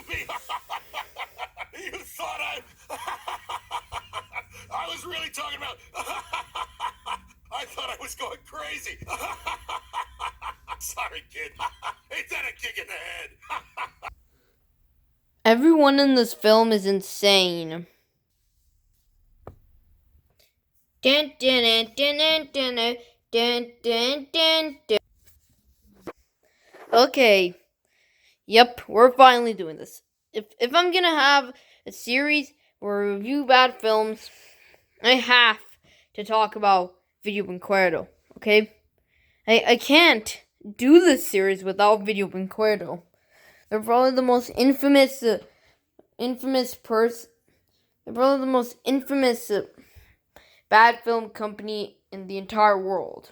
me! You thought I was really talking about... I thought I was going crazy! Sorry, kid. Ain't that a kick in the head? Everyone in this film is insane. Dun, dun, dun, dun, dun, dun, dun, dun, dun. Okay. Yep, we're finally doing this. If I'm gonna have a series where I review bad films, I have to talk about Video Brinquedo, okay? I can't do this series without Video Brinquedo. They're probably the most infamous bad film company in the entire world.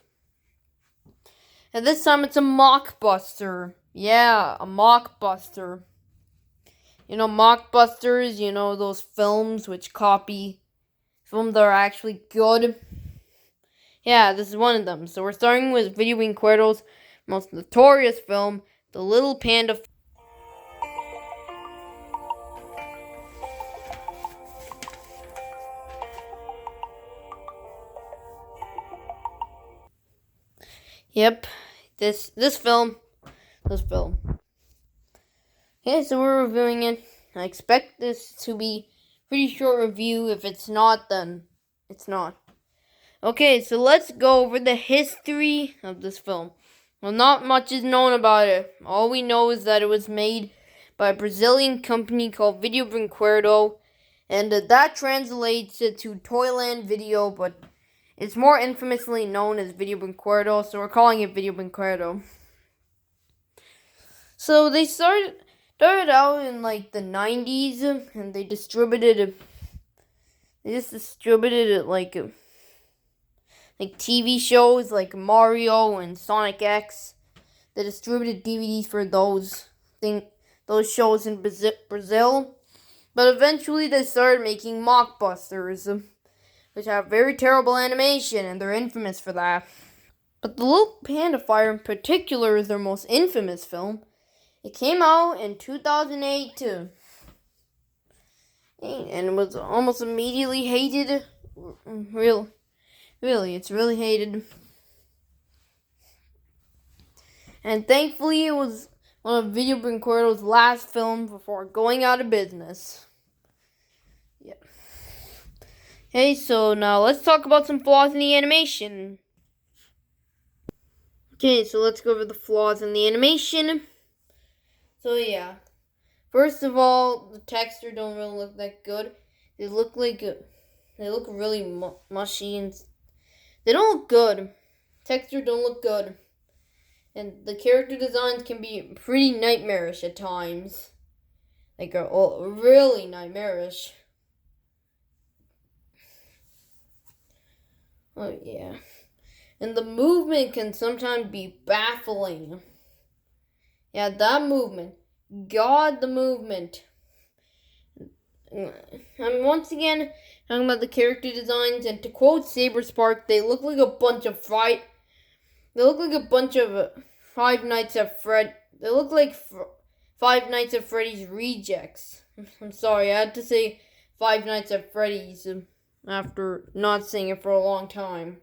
And this time it's a mockbuster. Yeah, a mockbuster. You know, mockbusters, you know, those films which copy films that are actually good. Yeah, this is one of them. So we're starting with Video Brinquedo's most notorious film, The Little Panda Fighter. Yep, this film. Okay, so we're reviewing it. I expect this to be a pretty short review. If it's not, then it's not. Okay, so let's go over the history of this film. Well, not much is known about it. All we know is that it was made by a Brazilian company called Video Brinquedo, and that translates to Toyland Video, but it's more infamously known as Video Brinquedo, so we're calling it Video Brinquedo. So they started out in like the 90s, and they distributed it like TV shows like Mario and Sonic X. They distributed DVDs for those shows in Brazil. But eventually they started making mockbusters, which have very terrible animation, and they're infamous for that. But The Little Panda Fighter in particular is their most infamous film. It came out in 2008 and it was almost immediately hated. Really, it's really hated. And thankfully, it was one of Video Brinquedo's last films before going out of business. Yeah. Okay, so now let's talk about some flaws in the animation. Okay, so let's go over the flaws in the animation. So yeah, first of all, the texture don't really look that good. They look really mushy, and they don't look good. Texture don't look good. And the character designs can be pretty nightmarish at times. Like, really nightmarish. Oh, yeah. And the movement can sometimes be baffling. Yeah, that movement. God, the movement. And once again, talking about the character designs, and to quote Saber Spark, they look like a bunch of Five Nights at Fred. They look like Five Nights at Freddy's rejects. I'm sorry, I had to say Five Nights at Freddy's after not saying it for a long time.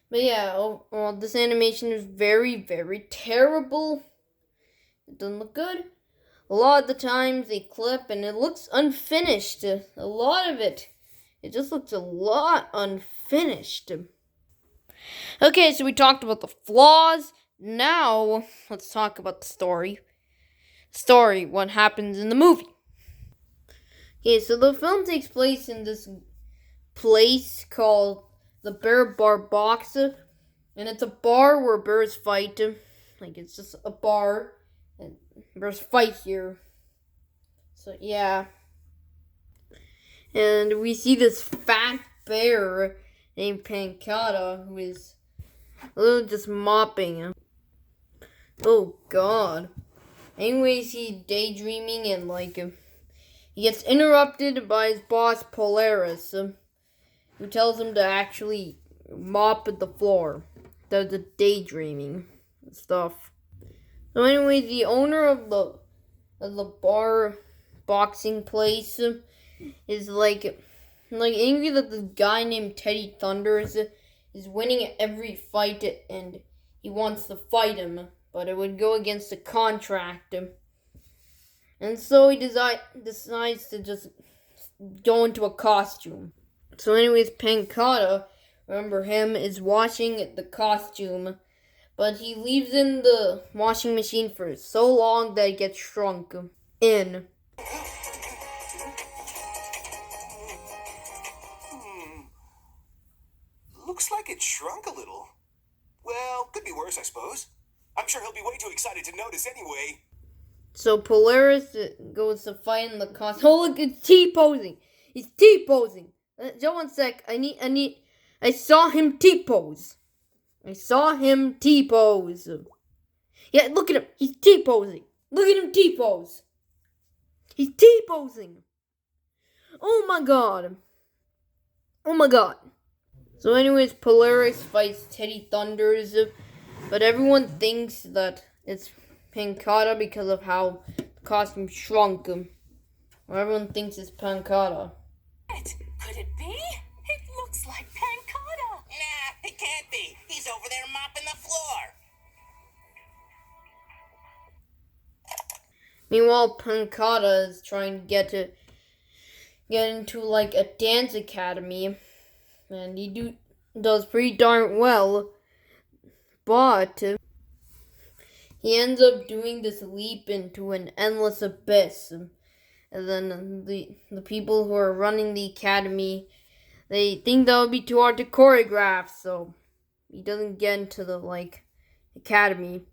But yeah, well, this animation is very, very terrible. It doesn't look good. A lot of the times they clip and it looks unfinished. A lot of it just looks a lot unfinished. Okay, so we talked about the flaws. Now, let's talk about the story. What happens in the movie. Okay, so the film takes place in this place called the Bear Bar Box. And it's a bar where bears fight. Like, it's just a bar. And bears fight here. So, yeah. And we see this fat bear named Pancata, who is just mopping. Oh God. Anyways, he's daydreaming and he gets interrupted by his boss Polaris, who tells him to actually mop the floor. Instead of daydreaming and stuff. So anyways, the owner of the the bar boxing place is like angry that the guy named Teddy Thunders is winning every fight and he wants to fight him, but it would go against the contract. And so he decides to just go into a costume. So anyways, Pancata, remember him, is washing the costume, but he leaves in the washing machine for so long that it gets shrunk in. Looks like it shrunk a little. Well, could be worse, I suppose. I'm sure he'll be way too excited to notice anyway. So Polaris goes to fight in the costume. Oh look, it's T-posing. He's T-posing. Just one sec. I saw him T-pose. I saw him T-pose. Yeah, look at him. He's T-posing. Look at him T-pose. He's T-posing. Oh my god. Oh my god. So anyways, Polaris fights Teddy Thunders, but everyone thinks that it's Pancata because of how the costume shrunk. Everyone thinks it's Pancata. Could it be? It looks like Pancata. Nah, it can't be. He's over there mopping the floor. Meanwhile, Pancata is trying to get into like a dance academy, and he does pretty darn well, but he ends up doing this leap into an endless abyss. And then the people who are running the academy, they think that would be too hard to choreograph, so he doesn't get into the academy.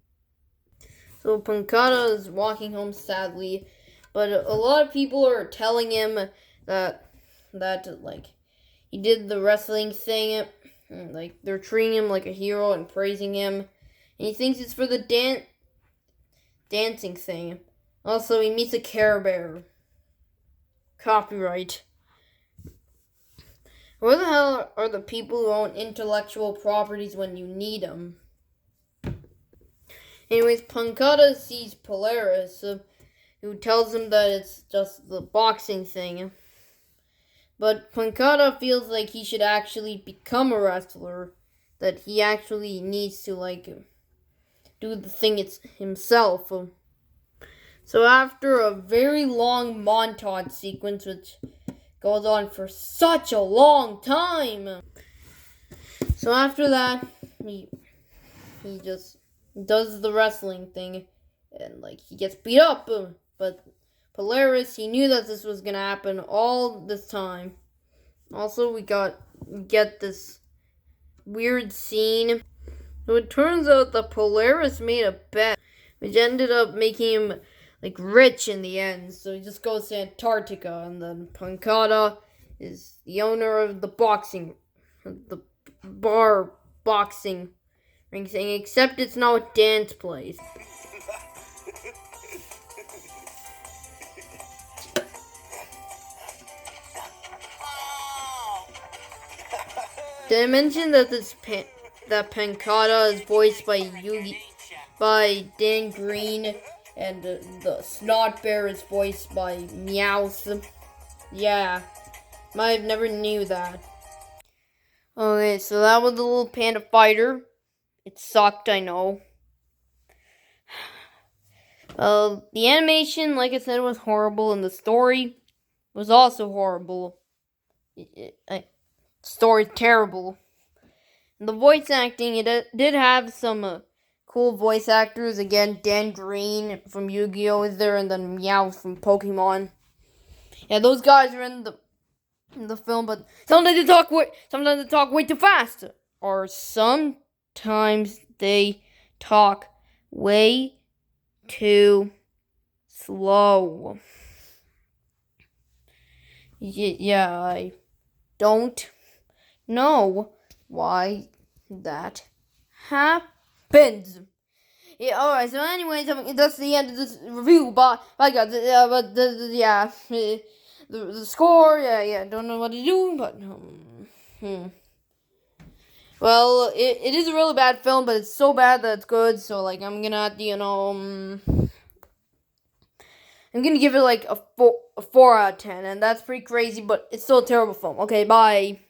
So Pancata is walking home sadly, but a lot of people are telling him that he did the wrestling thing, they're treating him like a hero and praising him, and he thinks it's for the dancing thing. Also, he meets a Care Bear. Copyright. Where the hell are the people who own intellectual properties when you need them? Anyways, Pancata sees Polaris, who tells him that it's just the boxing thing. But Pancata feels like he should actually become a wrestler, that he actually needs to, do the thing himself. So after a very long montage sequence, which goes on for such a long time, so after that, he just does the wrestling thing, and he gets beat up, but Polaris, he knew that this was gonna happen all this time. Also, we get this weird scene. So it turns out that Polaris made a bet, which ended up making him rich in the end. So he just goes to Antarctica, and then Pancata is the owner of the bar boxing ring thing, except it's not a dance place. Did I mention that that Pancata is voiced by Dan Green, and the Snot Bear is voiced by Meowth? Yeah, might have never knew that. Okay, so that was the Little Panda Fighter. It sucked, I know. The animation, like I said, was horrible, and the story was also horrible. Story's terrible. And the voice acting, it did have some cool voice actors. Again, Dan Green from Yu-Gi-Oh! Is there, and then Meowth from Pokemon. Yeah, those guys are in the film, but sometimes they talk way too fast, or sometimes they talk way too slow. Yeah, I don't know why that happens. Yeah, alright, so anyways, that's the end of this review. Bye guys. The score, don't know what to do, but well, it is a really bad film, but it's so bad that it's good, so I'm gonna have to, I'm gonna give it like a 4 out of 10, and that's pretty crazy, but it's still a terrible film. Okay, bye.